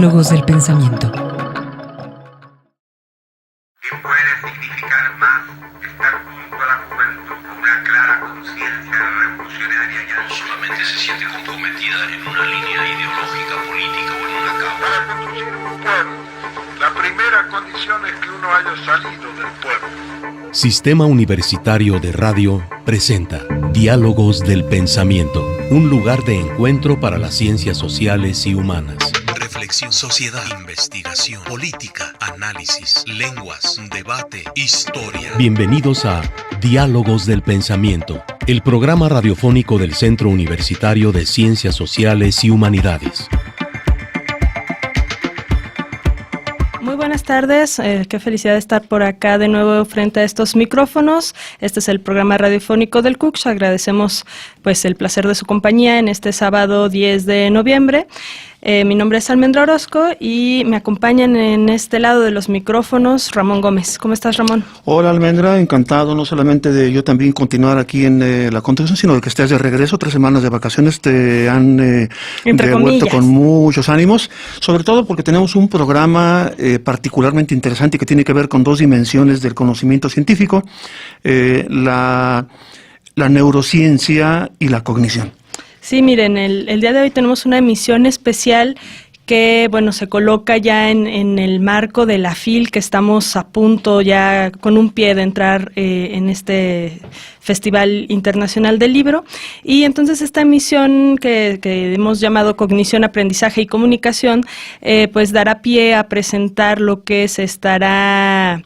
Diálogos del pensamiento. ¿Qué puede significar más estar junto a la juventud con una clara conciencia revolucionaria y no solamente se siente comprometida en una línea ideológica, política o en una causa? Para conducir un pueblo, la primera condición es que uno haya salido del pueblo. Sistema Universitario de Radio presenta Diálogos del Pensamiento, un lugar de encuentro para las ciencias sociales y humanas. Reflexión, sociedad, investigación, política, análisis, lenguas, debate, historia. Bienvenidos a Diálogos del Pensamiento, el programa radiofónico del Centro Universitario de Ciencias Sociales y Humanidades. Muy buenas tardes, qué felicidad estar por acá de nuevo frente a estos micrófonos. Este es el programa radiofónico del CUCS. Agradecemos pues el placer de su compañía en este sábado 10 de noviembre. Mi nombre es Almendra Orozco y me acompañan en este lado de los micrófonos Ramón Gómez. ¿Cómo estás, Ramón? Hola, Almendra, encantado no solamente de yo también continuar aquí en la conducción, sino de que estés de regreso. 3 semanas de vacaciones te han devuelto con muchos ánimos, sobre todo porque tenemos un programa particularmente interesante que tiene que ver con 2 dimensiones del conocimiento científico, la neurociencia y la cognición. Sí, miren, el día de hoy tenemos una emisión especial que, bueno, se coloca ya en el marco de la FIL, que estamos a punto ya con un pie de entrar en este Festival Internacional del Libro. Y entonces esta emisión que hemos llamado Cognición, Aprendizaje y Comunicación, pues dará pie a presentar lo que se estará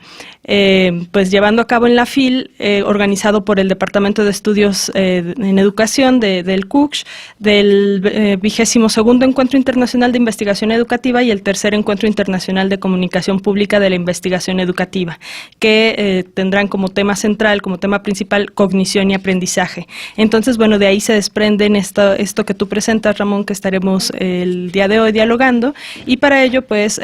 pues llevando a cabo en la FIL, organizado por el Departamento de Estudios en Educación del CUCS, del 22º Encuentro Internacional de Investigación Educativa y el 3er Encuentro Internacional de Comunicación Pública de la Investigación Educativa, que tendrán como tema central, como tema principal, cognición y aprendizaje. Entonces, bueno, de ahí se desprenden esto que tú presentas, Ramón, que estaremos el día de hoy dialogando, y para ello, pues,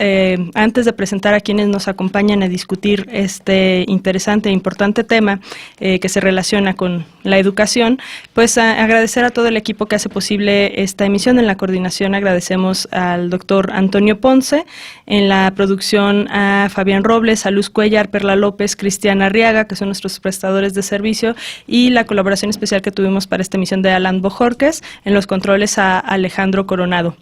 antes de presentar a quienes nos acompañan a discutir este interesante e importante tema que se relaciona con la educación, pues agradecer a todo el equipo que hace posible esta emisión. En la coordinación agradecemos al doctor Antonio Ponce, en la producción a Fabián Robles, a Luz Cuellar, Perla López, Cristiana Arriaga, que son nuestros prestadores de servicio, y la colaboración especial que tuvimos para esta emisión de Alan Bojorquez, en los controles a Alejandro Coronado.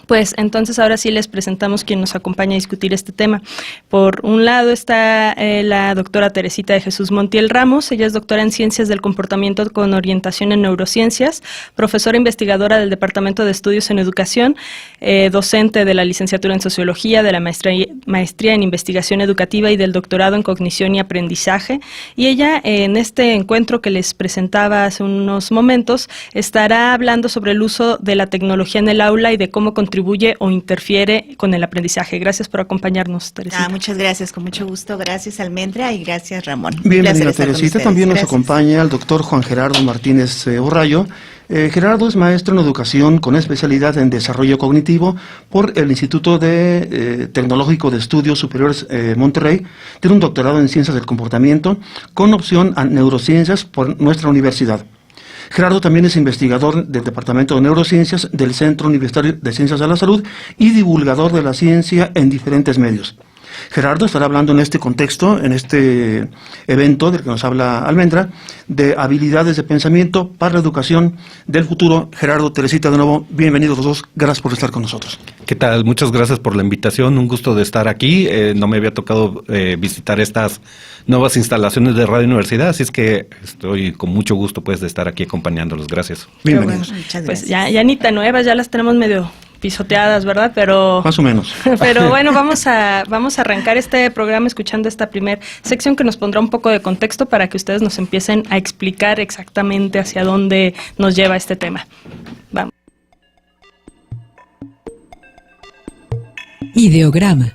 Pues entonces ahora sí les presentamos quien nos acompaña a discutir este tema. Por un lado está la doctora Teresita de Jesús Montiel Ramos. Ella es doctora en Ciencias del Comportamiento con orientación en Neurociencias, profesora investigadora del Departamento de Estudios en Educación, docente de la licenciatura en Sociología, de la maestría en Investigación Educativa y del doctorado en Cognición y Aprendizaje. Y ella, en este encuentro que les presentaba hace unos momentos, estará hablando sobre el uso de la tecnología en el aula y de cómo contribuye o interfiere con el aprendizaje. Gracias por acompañarnos, Teresita. Muchas gracias, con mucho gusto. Gracias, Almendra, y gracias, Ramón. Bienvenida, Teresita. También nos acompaña el doctor Juan Gerardo Martínez Orrayo. Gerardo es maestro en educación con especialidad en desarrollo cognitivo por el Instituto Tecnológico de Estudios Superiores Monterrey. Tiene un doctorado en Ciencias del Comportamiento con opción a Neurociencias por nuestra universidad. Gerardo también es investigador del Departamento de Neurociencias del Centro Universitario de Ciencias de la Salud y divulgador de la ciencia en diferentes medios. Gerardo estará hablando en este contexto, en este evento del que nos habla Almendra, de habilidades de pensamiento para la educación del futuro. Gerardo, Teresita, de nuevo, bienvenidos los dos, gracias por estar con nosotros. ¿Qué tal? Muchas gracias por la invitación, un gusto de estar aquí. No me había tocado visitar estas nuevas instalaciones de Radio Universidad, así es que estoy con mucho gusto pues de estar aquí acompañándolos. Gracias. Bienvenidos. Bueno, muchas Pues gracias. ya ni tan nuevas, ya las tenemos medio pisoteadas, ¿verdad? Pero Más o menos. Pero bueno, vamos a arrancar este programa escuchando esta primera sección que nos pondrá un poco de contexto para que ustedes nos empiecen a explicar exactamente hacia dónde nos lleva este tema. Vamos. Ideograma.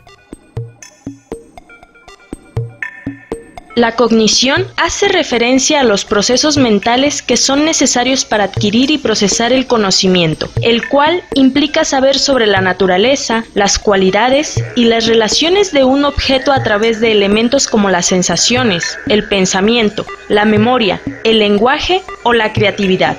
La cognición hace referencia a los procesos mentales que son necesarios para adquirir y procesar el conocimiento, el cual implica saber sobre la naturaleza, las cualidades y las relaciones de un objeto a través de elementos como las sensaciones, el pensamiento, la memoria, el lenguaje o la creatividad.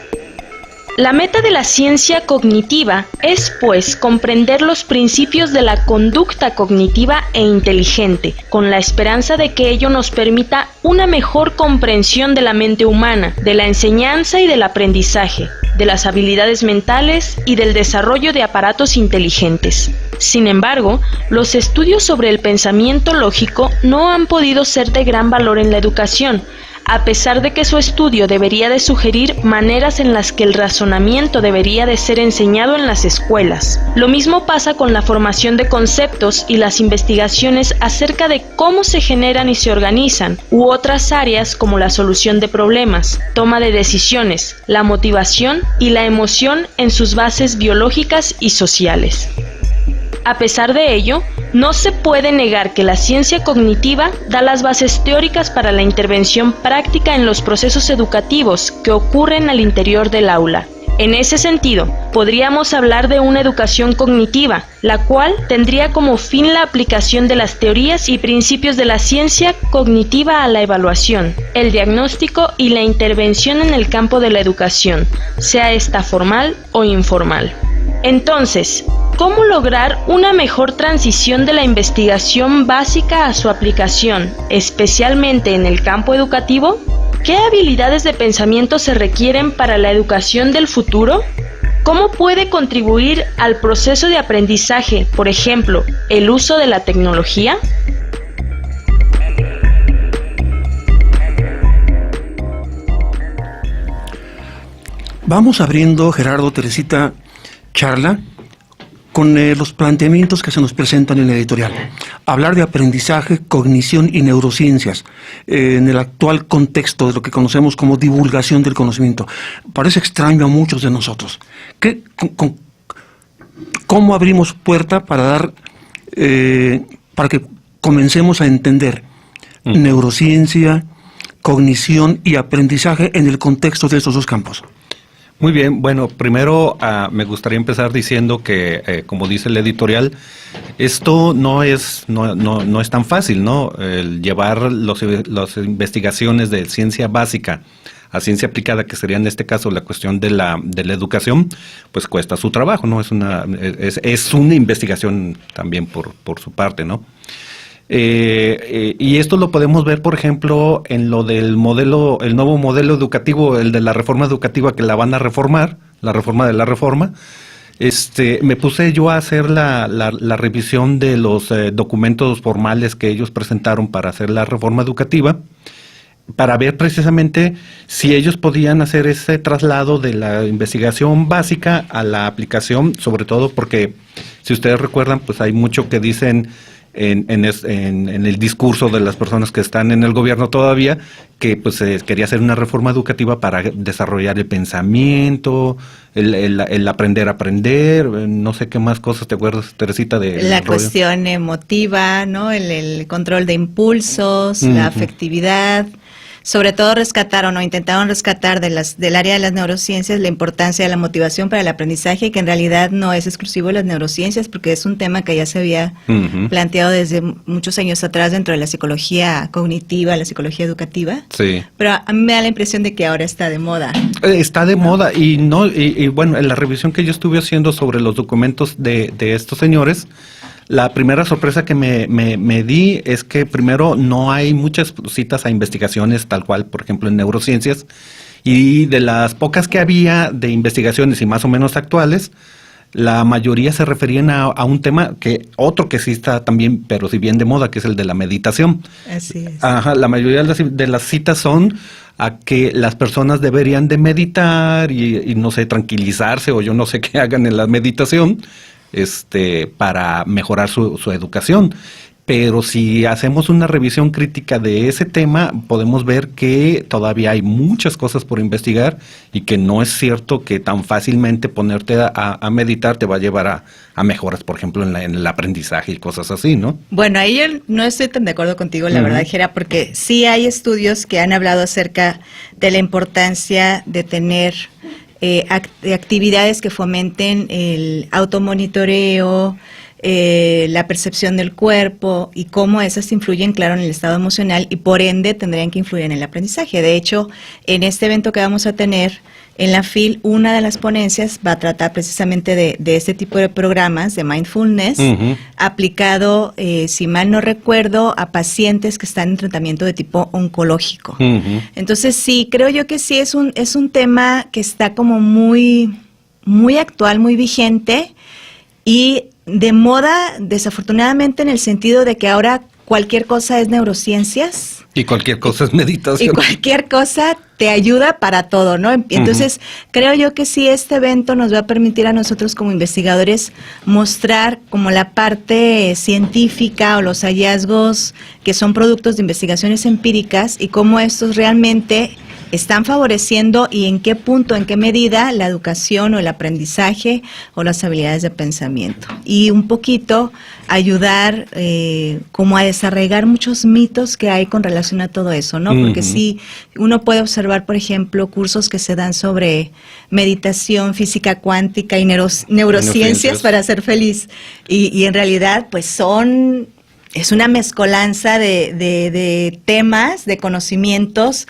La meta de la ciencia cognitiva es, pues, comprender los principios de la conducta cognitiva e inteligente, con la esperanza de que ello nos permita una mejor comprensión de la mente humana, de la enseñanza y del aprendizaje, de las habilidades mentales y del desarrollo de aparatos inteligentes. Sin embargo, los estudios sobre el pensamiento lógico no han podido ser de gran valor en la educación, a pesar de que su estudio debería de sugerir maneras en las que el razonamiento debería de ser enseñado en las escuelas. Lo mismo pasa con la formación de conceptos y las investigaciones acerca de cómo se generan y se organizan, u otras áreas como la solución de problemas, toma de decisiones, la motivación y la emoción en sus bases biológicas y sociales. A pesar de ello, no se puede negar que la ciencia cognitiva da las bases teóricas para la intervención práctica en los procesos educativos que ocurren al interior del aula. En ese sentido, podríamos hablar de una educación cognitiva, la cual tendría como fin la aplicación de las teorías y principios de la ciencia cognitiva a la evaluación, el diagnóstico y la intervención en el campo de la educación, sea esta formal o informal. Entonces, ¿cómo lograr una mejor transición de la investigación básica a su aplicación, especialmente en el campo educativo? ¿Qué habilidades de pensamiento se requieren para la educación del futuro? ¿Cómo puede contribuir al proceso de aprendizaje, por ejemplo, el uso de la tecnología? Vamos abriendo, Gerardo, Teresita, charla con los planteamientos que se nos presentan en el editorial. Hablar de aprendizaje, cognición y neurociencias en el actual contexto de lo que conocemos como divulgación del conocimiento. Parece extraño a muchos de nosotros. ¿Cómo abrimos puerta para dar, para que comencemos a entender neurociencia, cognición y aprendizaje en el contexto de estos dos campos? Muy bien, bueno, primero me gustaría empezar diciendo que, como dice el editorial, esto no es tan fácil, ¿no? El llevar las investigaciones de ciencia básica a ciencia aplicada, que sería en este caso la cuestión de la educación, pues cuesta su trabajo, ¿no? Es una investigación también por su parte, ¿no? Y esto lo podemos ver, por ejemplo, en lo del modelo, el nuevo modelo educativo, el de la reforma educativa que la van a reformar, la reforma de la reforma. Me puse yo a hacer la revisión de los documentos formales que ellos presentaron para hacer la reforma educativa, para ver precisamente si ellos podían hacer ese traslado de la investigación básica a la aplicación, sobre todo porque, si ustedes recuerdan, pues hay mucho que dicen en el discurso de las personas que están en el gobierno todavía, que pues quería hacer una reforma educativa para desarrollar el pensamiento, el aprender a aprender, no sé qué más cosas te acuerdas, Teresita, de la cuestión emotiva, ¿no? El control de impulsos, la afectividad. Sobre todo rescataron o intentaron rescatar del área de las neurociencias la importancia de la motivación para el aprendizaje, que en realidad no es exclusivo de las neurociencias, porque es un tema que ya se había planteado desde muchos años atrás dentro de la psicología cognitiva, la psicología educativa. Sí. Pero a mí me da la impresión de que ahora está de moda. Está de moda y bueno, en la revisión que yo estuve haciendo sobre los documentos de estos señores, la primera sorpresa que me di es que primero no hay muchas citas a investigaciones tal cual, por ejemplo en neurociencias, y de las pocas que había de investigaciones y más o menos actuales, la mayoría se referían a un tema otro que sí está también, pero si bien de moda, que es el de la meditación. Así es. Ajá, la mayoría de las citas son a que las personas deberían de meditar y no sé, tranquilizarse o yo no sé qué hagan en la meditación, para mejorar su educación. Pero si hacemos una revisión crítica de ese tema, podemos ver que todavía hay muchas cosas por investigar y que no es cierto que tan fácilmente ponerte a meditar te va a llevar a mejoras, por ejemplo, en el aprendizaje y cosas así, ¿no? Bueno, ahí yo no estoy tan de acuerdo contigo, la verdad, Gera, porque sí hay estudios que han hablado acerca de la importancia de tener actividades que fomenten el automonitoreo, la percepción del cuerpo y cómo esas influyen, claro, en el estado emocional y por ende tendrían que influir en el aprendizaje. De hecho, en este evento que vamos a tener en la FIL, una de las ponencias va a tratar precisamente de este tipo de programas de mindfulness aplicado, si mal no recuerdo, a pacientes que están en tratamiento de tipo oncológico. Entonces sí, creo yo que sí es un tema que está como muy actual, muy vigente y de moda, desafortunadamente, en el sentido de que ahora cualquier cosa es neurociencias. Y cualquier cosa es meditación. Y cualquier cosa te ayuda para todo, ¿no? Entonces, creo yo que sí, este evento nos va a permitir a nosotros como investigadores mostrar como la parte científica o los hallazgos que son productos de investigaciones empíricas y cómo estos realmente están favoreciendo y en qué punto, en qué medida la educación o el aprendizaje o las habilidades de pensamiento. Y un poquito ayudar como a desarraigar muchos mitos que hay con relación a todo eso, ¿no? Porque sí, uno puede observar, por ejemplo, cursos que se dan sobre meditación, física cuántica y neurociencias para ser feliz. Y en realidad, pues es una mezcolanza de temas, de conocimientos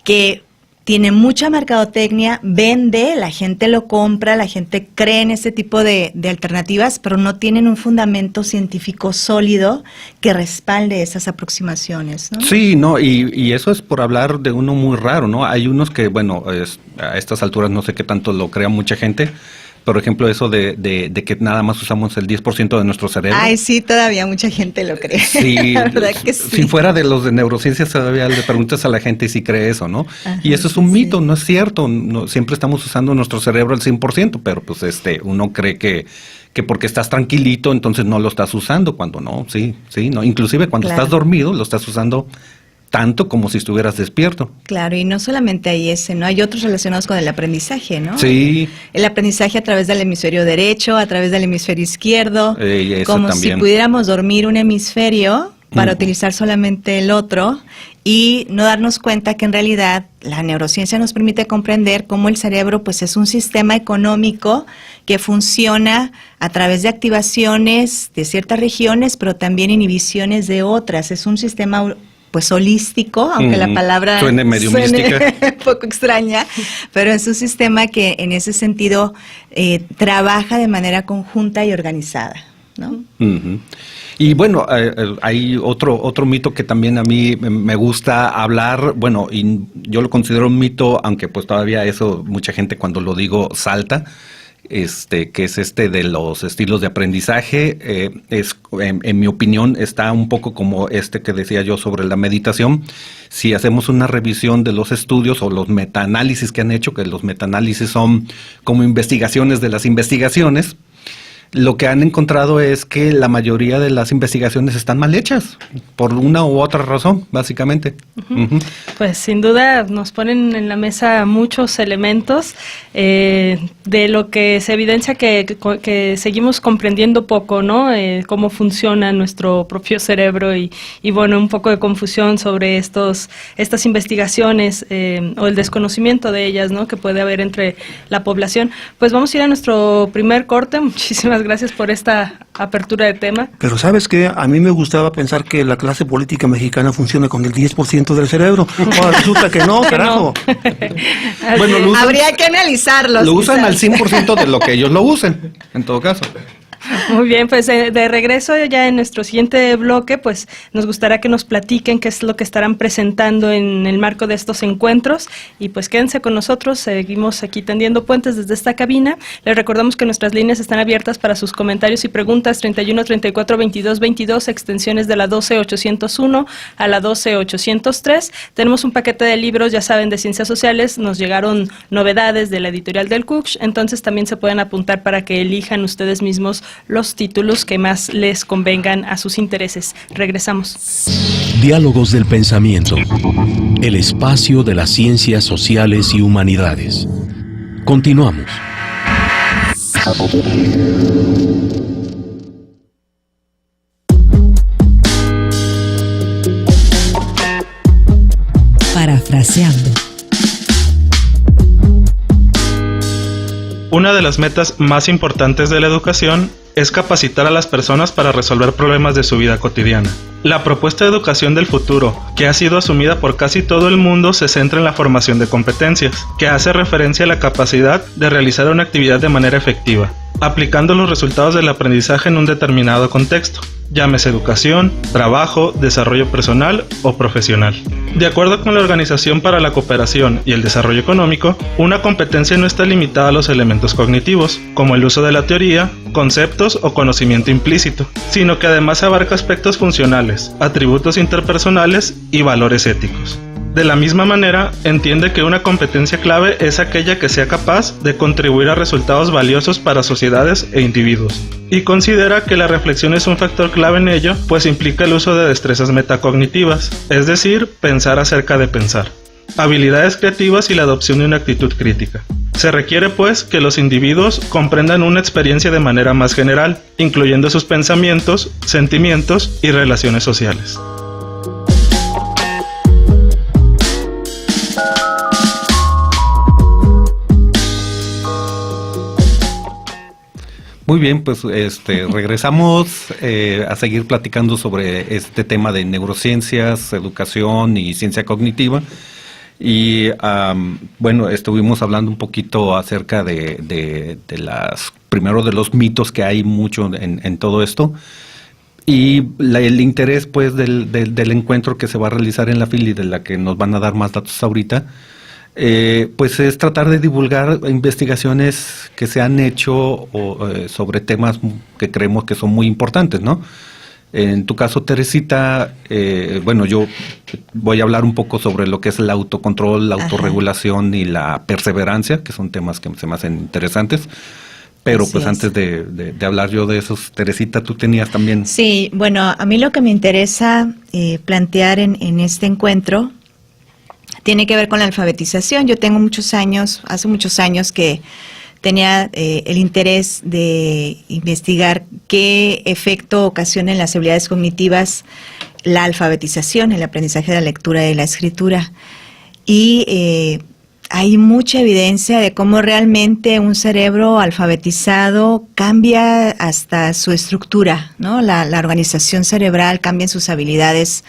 que tiene mucha mercadotecnia, vende, la gente lo compra, la gente cree en este tipo de alternativas, pero no tienen un fundamento científico sólido que respalde esas aproximaciones, ¿no? Sí, no, y eso es por hablar de uno muy raro, ¿no? Hay unos que, bueno, a estas alturas no sé qué tanto lo crea mucha gente. Por ejemplo, eso de que nada más usamos el 10% de nuestro cerebro. Ay, sí, todavía mucha gente lo cree. Sí, la verdad que sí. Si fuera de los de neurociencias, todavía le preguntas a la gente si cree eso, ¿no? Ajá, y eso es un mito, no es cierto. No, siempre estamos usando nuestro cerebro al 100%, pero pues uno cree que porque estás tranquilito, entonces no lo estás usando, cuando no, sí, no. Inclusive cuando estás dormido, lo estás usando tanto como si estuvieras despierto. Claro, y no solamente hay ¿no? Hay otros relacionados con el aprendizaje, ¿no? Sí. El aprendizaje a través del hemisferio derecho, a través del hemisferio izquierdo, como también. Si pudiéramos dormir un hemisferio para utilizar solamente el otro y no darnos cuenta que en realidad la neurociencia nos permite comprender cómo el cerebro pues es un sistema económico que funciona a través de activaciones de ciertas regiones, pero también inhibiciones de otras. Es un sistema pues holístico, aunque la palabra suene medio mística, un poco extraña, pero es un sistema que en ese sentido trabaja de manera conjunta y organizada, ¿no? Y bueno, hay otro mito que también a mí me gusta hablar, bueno, y yo lo considero un mito, aunque pues todavía eso mucha gente cuando lo digo salta, que es de los estilos de aprendizaje, en mi opinión está un poco como que decía yo sobre la meditación. Si hacemos una revisión de los estudios o los metaanálisis que han hecho, que los metaanálisis son como investigaciones de las investigaciones, lo que han encontrado es que la mayoría de las investigaciones están mal hechas, por una u otra razón, básicamente. Pues sin duda nos ponen en la mesa muchos elementos de lo que se evidencia que seguimos comprendiendo poco, ¿no? Cómo funciona nuestro propio cerebro y bueno, un poco de confusión sobre estas investigaciones o el desconocimiento de ellas, ¿no? Que puede haber entre la población. Pues vamos a ir a nuestro primer corte. Muchísimas gracias por esta apertura de tema. Pero ¿sabes qué? A mí me gustaba pensar que la clase política mexicana funciona con el 10% del cerebro. Ahora resulta que no, carajo. Bueno, habría que analizarlos. Lo usan al 100% de lo que ellos lo usen, en todo caso. Muy bien, pues de regreso ya en nuestro siguiente bloque, pues nos gustaría que nos platiquen qué es lo que estarán presentando en el marco de estos encuentros y pues quédense con nosotros, seguimos aquí tendiendo puentes desde esta cabina. Les recordamos que nuestras líneas están abiertas para sus comentarios y preguntas 31 34 22 22, extensiones de la 12801 a la 12803. Tenemos un paquete de libros, ya saben, de ciencias sociales, nos llegaron novedades de la editorial del Cuch, entonces también se pueden apuntar para que elijan ustedes mismos los títulos que más les convengan a sus intereses. Regresamos. Diálogos del pensamiento. El espacio de las ciencias sociales y humanidades. Continuamos. Parafraseando. Una de las metas más importantes de la educación es capacitar a las personas para resolver problemas de su vida cotidiana. La propuesta de educación del futuro, que ha sido asumida por casi todo el mundo, se centra en la formación de competencias, que hace referencia a la capacidad de realizar una actividad de manera efectiva, aplicando los resultados del aprendizaje en un determinado contexto, llámese educación, trabajo, desarrollo personal o profesional. De acuerdo con la Organización para la Cooperación y el Desarrollo Económico, una competencia no está limitada a los elementos cognitivos, como el uso de la teoría, conceptos o conocimiento implícito, sino que además abarca aspectos funcionales, atributos interpersonales y valores éticos. De la misma manera, entiende que una competencia clave es aquella que sea capaz de contribuir a resultados valiosos para sociedades e individuos, y considera que la reflexión es un factor clave en ello, pues implica el uso de destrezas metacognitivas, es decir, pensar acerca de pensar, habilidades creativas y la adopción de una actitud crítica. Se requiere, pues, que los individuos comprendan una experiencia de manera más general, incluyendo sus pensamientos, sentimientos y relaciones sociales. Muy bien, pues regresamos a seguir platicando sobre este tema de neurociencias, educación y ciencia cognitiva. Y bueno, estuvimos hablando un poquito acerca de primero de los mitos que hay mucho en todo esto. Y el interés pues del encuentro que se va a realizar en la FIL y de la que nos van a dar más datos ahorita, pues es tratar de divulgar investigaciones que se han hecho sobre temas que creemos que son muy importantes, ¿no? En tu caso, Teresita, bueno, yo voy a hablar un poco sobre lo que es el autocontrol, la autorregulación y la perseverancia, que son temas que se me hacen interesantes. Pero pues antes de hablar yo de esos, Teresita, tú tenías también... Sí, bueno, a mí lo que me interesa plantear en este encuentro tiene que ver con la alfabetización. Yo tengo hace muchos años que tenía el interés de investigar qué efecto ocasiona en las habilidades cognitivas la alfabetización, el aprendizaje de la lectura y la escritura. Y hay mucha evidencia de cómo realmente un cerebro alfabetizado cambia hasta su estructura, ¿no? La organización cerebral cambia en sus habilidades,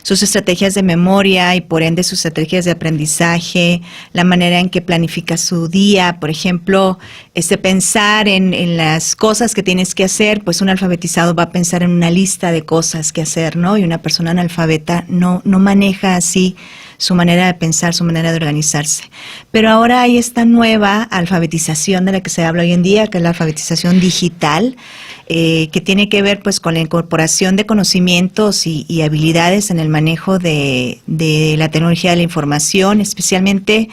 sus estrategias de memoria y por ende sus estrategias de aprendizaje, la manera en que planifica su día, por ejemplo, pensar en las cosas que tienes que hacer, pues un alfabetizado va a pensar en una lista de cosas que hacer, ¿no? Y una persona analfabeta no maneja así su manera de pensar, su manera de organizarse. Pero ahora hay esta nueva alfabetización de la que se habla hoy en día, que es la alfabetización digital, que tiene que ver pues con la incorporación de conocimientos y habilidades en el manejo de la tecnología de la información, especialmente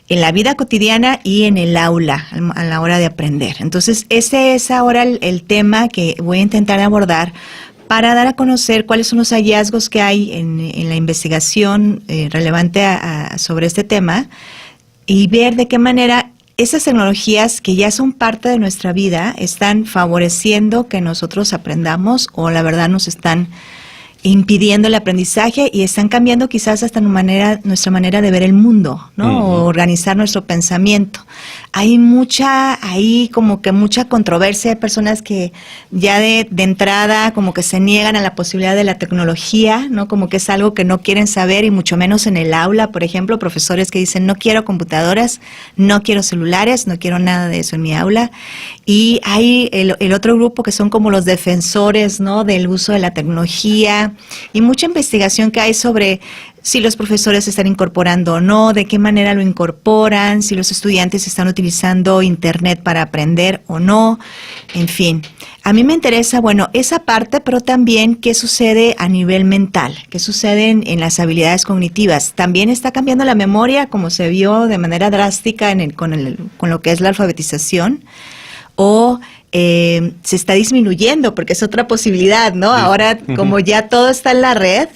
en la vida cotidiana y en el aula, a la hora de aprender. Entonces, ese es ahora el tema que voy a intentar abordar para dar a conocer cuáles son los hallazgos que hay en la investigación relevante sobre este tema y ver de qué manera esas tecnologías que ya son parte de nuestra vida están favoreciendo que nosotros aprendamos o la verdad nos están impidiendo el aprendizaje y están cambiando quizás hasta nuestra manera de ver el mundo, ¿no? O organizar nuestro pensamiento. Hay como que mucha controversia de personas que ya de entrada como que se niegan a la posibilidad de la tecnología, ¿no? Como que es algo que no quieren saber y mucho menos en el aula, por ejemplo, profesores que dicen no quiero computadoras, no quiero celulares, no quiero nada de eso en mi aula. Y hay el otro grupo que son como los defensores, ¿no? Del uso de la tecnología y mucha investigación que hay sobre si los profesores están incorporando o no, de qué manera lo incorporan, si los estudiantes están utilizando Internet para aprender o no, en fin. A mí me interesa, bueno, esa parte, pero también qué sucede a nivel mental, qué sucede en las habilidades cognitivas. También está cambiando la memoria, como se vio de manera drástica con lo que es la alfabetización, o se está disminuyendo, porque es otra posibilidad, ¿no? Sí. Ahora, como ya todo está en la red,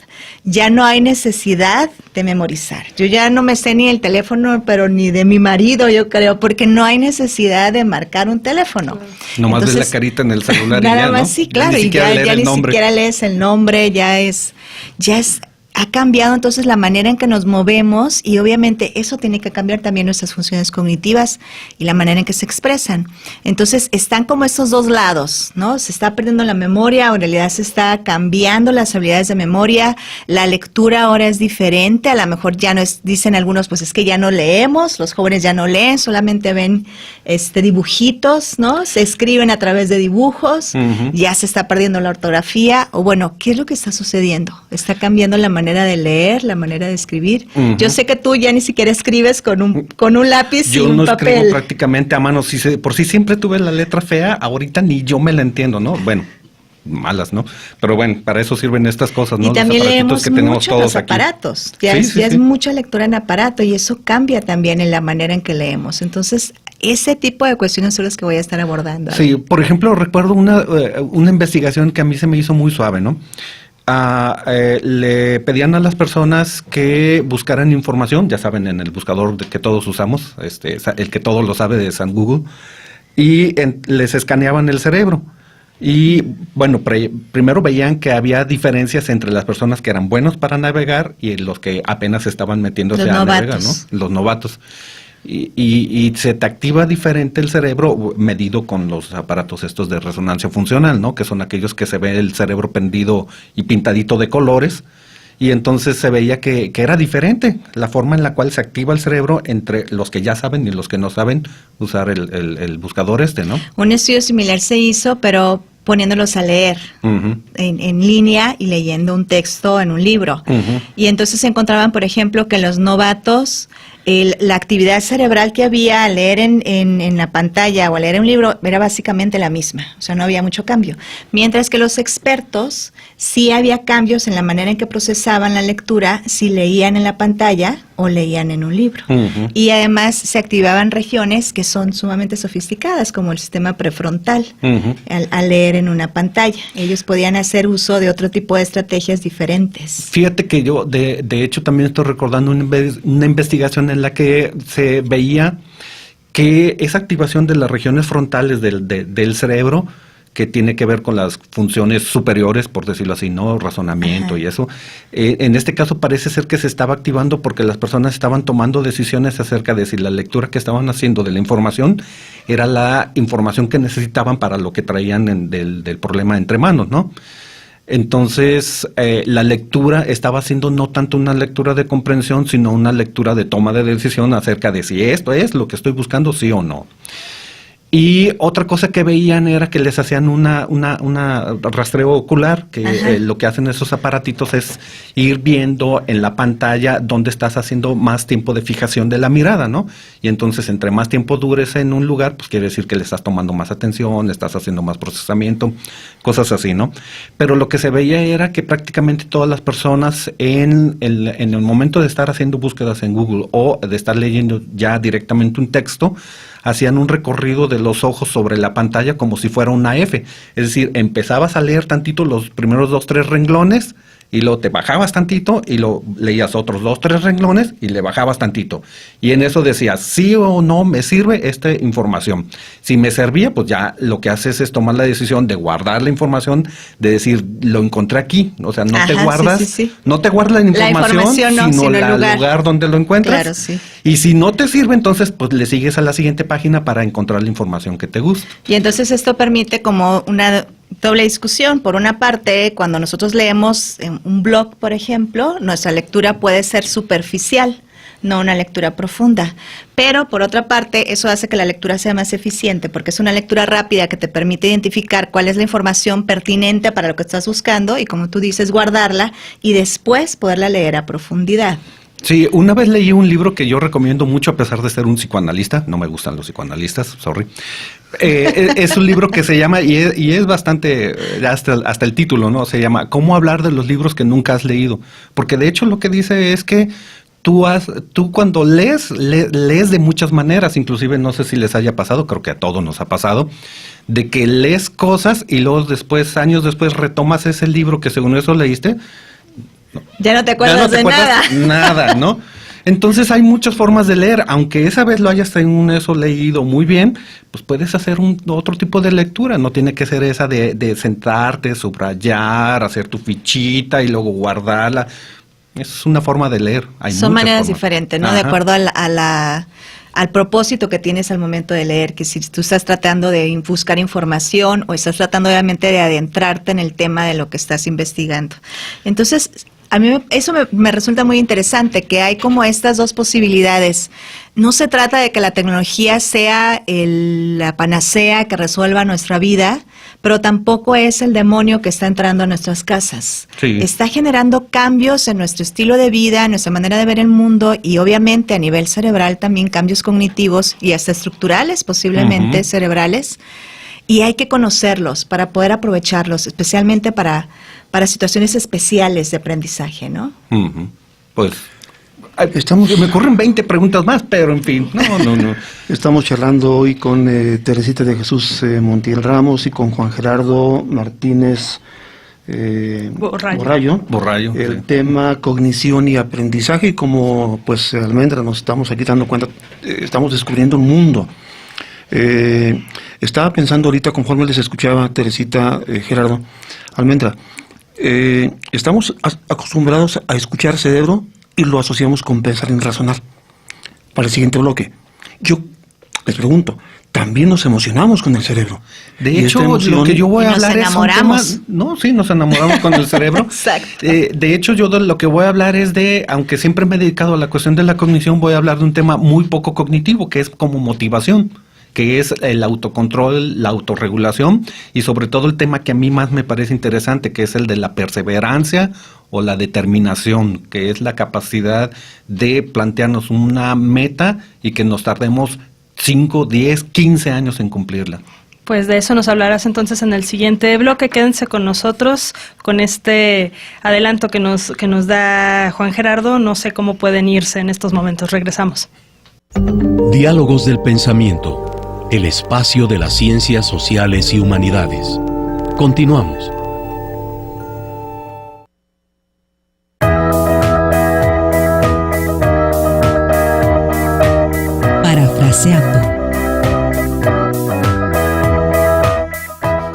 ya no hay necesidad de memorizar. Yo ya no me sé ni el teléfono, pero ni de mi marido, yo creo, porque no hay necesidad de marcar un teléfono. Nomás ves la carita en el celular y nada ya, más, ¿no? sí, claro, y ya ni siquiera lees el nombre, ya es ha cambiado entonces la manera en que nos movemos y obviamente eso tiene que cambiar también nuestras funciones cognitivas y la manera en que se expresan. Entonces están como estos dos lados, ¿no? Se está perdiendo la memoria, o en realidad se está cambiando las habilidades de memoria, la lectura ahora es diferente, a lo mejor ya no es, dicen algunos, pues es que ya no leemos, los jóvenes ya no leen, solamente ven dibujitos, ¿no? Se escriben a través de dibujos, ya se está perdiendo la ortografía, o bueno, ¿qué es lo que está sucediendo? Está cambiando la manera de leer, la manera de escribir. Yo sé que tú ya ni siquiera escribes con un lápiz y un papel. Yo no escribo prácticamente a mano. Por si siempre tuve la letra fea, ahorita ni yo me la entiendo, ¿no? Bueno, malas, ¿no? Pero bueno, para eso sirven estas cosas, ¿no? Y también leemos mucho los aparatos. Ya es mucha lectura en aparato y eso cambia también en la manera en que leemos. Entonces, ese tipo de cuestiones son las que voy a estar abordando. Sí, por ejemplo, recuerdo una investigación que a mí se me hizo muy suave, ¿no? Le pedían a las personas que buscaran información, ya saben, en el buscador que todos usamos, el que todo lo sabe de San Google, y les escaneaban el cerebro. Y bueno, primero veían que había diferencias entre las personas que eran buenos para navegar y los que apenas estaban metiéndose a navegar, ¿no? Los novatos. Y se te activa diferente el cerebro medido con los aparatos estos de resonancia funcional, ¿no? Que son aquellos que se ve el cerebro prendido y pintadito de colores. Y entonces se veía que era diferente la forma en la cual se activa el cerebro entre los que ya saben y los que no saben usar el buscador ¿no? Un estudio similar se hizo, pero poniéndolos a leer en línea y leyendo un texto en un libro. Y entonces se encontraban, por ejemplo, que los novatos, la actividad cerebral que había al leer en la pantalla o al leer un libro era básicamente la misma, o sea, no había mucho cambio. Mientras que los expertos sí había cambios en la manera en que procesaban la lectura, si leían en la pantalla o leían en un libro. Y además se activaban regiones que son sumamente sofisticadas, como el sistema prefrontal, al leer en una pantalla. Ellos podían hacer uso de otro tipo de estrategias diferentes. Fíjate que yo, de hecho, también estoy recordando una investigación en la que se veía que esa activación de las regiones frontales del cerebro, que tiene que ver con las funciones superiores, por decirlo así, ¿no? Razonamiento y eso. En este caso parece ser que se estaba activando porque las personas estaban tomando decisiones acerca de si la lectura que estaban haciendo de la información era la información que necesitaban para lo que traían del problema entre manos, ¿no? Entonces, la lectura estaba siendo no tanto una lectura de comprensión, sino una lectura de toma de decisión acerca de si esto es lo que estoy buscando, sí o no. Y otra cosa que veían era que les hacían una rastreo ocular, que lo que hacen esos aparatitos es ir viendo en la pantalla dónde estás haciendo más tiempo de fijación de la mirada, ¿no? Y entonces entre más tiempo dures en un lugar, pues quiere decir que le estás tomando más atención, le estás haciendo más procesamiento, cosas así, ¿no? Pero lo que se veía era que prácticamente todas las personas en el momento de estar haciendo búsquedas en Google o de estar leyendo ya directamente un texto, hacían un recorrido de los ojos sobre la pantalla como si fuera una F. Es decir, empezabas a leer tantito los primeros 2-3 renglones y luego te bajabas tantito y lo leías otros 2-3 renglones y le bajabas tantito. Y en eso decías, sí o no me sirve esta información. Si me servía, pues ya lo que haces es tomar la decisión de guardar la información, de decir, lo encontré aquí. O sea, no te guardas, no te guardas la información sino el lugar donde lo encuentras. Claro, sí. Y si no te sirve, entonces pues le sigues a la siguiente página para encontrar la información que te gusta. Y entonces esto permite como una doble discusión. Por una parte, cuando nosotros leemos en un blog, por ejemplo, nuestra lectura puede ser superficial, no una lectura profunda. Pero por otra parte, eso hace que la lectura sea más eficiente, porque es una lectura rápida que te permite identificar cuál es la información pertinente para lo que estás buscando y, como tú dices, guardarla y después poderla leer a profundidad. Sí, una vez leí un libro que yo recomiendo mucho a pesar de ser un psicoanalista. No me gustan los psicoanalistas, sorry. Es un libro que se llama, y es bastante, hasta el título, ¿no? Se llama ¿Cómo hablar de los libros que nunca has leído? Porque de hecho lo que dice es que tú cuando lees de muchas maneras, inclusive no sé si les haya pasado, creo que a todos nos ha pasado, de que lees cosas y luego después, años después, retomas ese libro que según eso leíste. Ya no te acuerdas de nada. Nada, ¿no? Entonces hay muchas formas de leer, aunque esa vez lo hayas leído muy bien, pues puedes hacer otro tipo de lectura, no tiene que ser esa de sentarte, subrayar, hacer tu fichita y luego guardarla. Es una forma de leer. Son maneras diferentes, ¿no? De acuerdo al propósito que tienes al momento de leer, que si tú estás tratando de buscar información o estás tratando obviamente de adentrarte en el tema de lo que estás investigando. Entonces, a mí eso me resulta muy interesante, que hay como estas dos posibilidades. No se trata de que la tecnología sea la panacea que resuelva nuestra vida, pero tampoco es el demonio que está entrando a nuestras casas. Sí. Está generando cambios en nuestro estilo de vida, en nuestra manera de ver el mundo y obviamente a nivel cerebral también cambios cognitivos y hasta estructurales, posiblemente cerebrales. Y hay que conocerlos para poder aprovecharlos, especialmente para situaciones especiales de aprendizaje, ¿no? Pues me ocurren 20 preguntas más, pero en fin, no. Estamos charlando hoy con Teresita de Jesús Montiel Ramos y con Juan Gerardo Martínez Borrayo. El tema cognición y aprendizaje, y como pues Almendra nos estamos aquí dando cuenta, estamos descubriendo un mundo. Estaba pensando ahorita, conforme les escuchaba Teresita, Gerardo, Almendra, estamos acostumbrados a escuchar cerebro y lo asociamos con pensar y razonar. Para el siguiente bloque, yo les pregunto, también nos emocionamos con el cerebro. De hecho, lo que yo voy a hablar es un tema... No, sí, nos enamoramos con el cerebro. Exacto. De hecho, yo de lo que voy a hablar es de, aunque siempre me he dedicado a la cuestión de la cognición, voy a hablar de un tema muy poco cognitivo, que es como motivación, que es el autocontrol, la autorregulación y sobre todo el tema que a mí más me parece interesante, que es el de la perseverancia o la determinación, que es la capacidad de plantearnos una meta y que nos tardemos 5, 10, 15 años en cumplirla. Pues de eso nos hablarás entonces en el siguiente bloque. Quédense con nosotros con este adelanto que nos da Juan Gerardo. No sé cómo pueden irse en estos momentos. Regresamos. Diálogos del Pensamiento, el espacio de las ciencias sociales y humanidades. Continuamos. Parafraseando.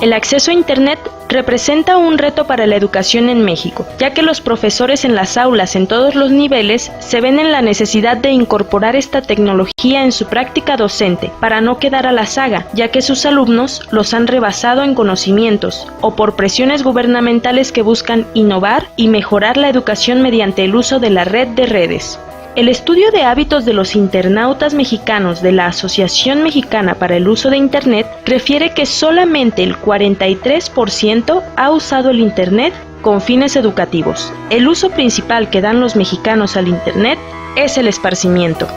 El acceso a Internet representa un reto para la educación en México, ya que los profesores en las aulas en todos los niveles se ven en la necesidad de incorporar esta tecnología en su práctica docente para no quedar a la zaga, ya que sus alumnos los han rebasado en conocimientos o por presiones gubernamentales que buscan innovar y mejorar la educación mediante el uso de la red de redes. El estudio de hábitos de los internautas mexicanos de la Asociación Mexicana para el Uso de Internet refiere que solamente el 43% ha usado el Internet con fines educativos. El uso principal que dan los mexicanos al Internet es el esparcimiento.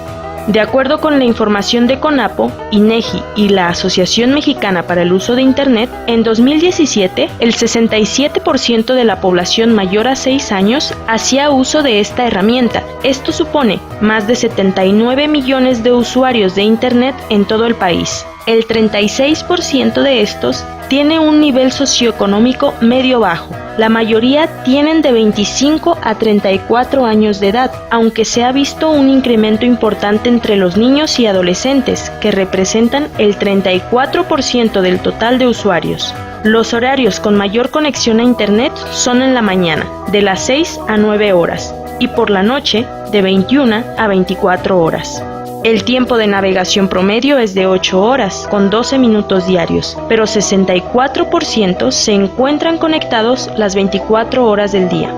De acuerdo con la información de CONAPO, INEGI y la Asociación Mexicana para el Uso de Internet, en 2017, el 67% de la población mayor a 6 años hacía uso de esta herramienta. Esto supone más de 79 millones de usuarios de Internet en todo el país. El 36% de estos tiene un nivel socioeconómico medio-bajo. La mayoría tienen de 25 a 34 años de edad, aunque se ha visto un incremento importante entre los niños y adolescentes, que representan el 34% del total de usuarios. Los horarios con mayor conexión a Internet son en la mañana, de las 6 a 9 horas, y por la noche, de 21 a 24 horas. El tiempo de navegación promedio es de 8 horas, con 12 minutos diarios, pero 64% se encuentran conectados las 24 horas del día.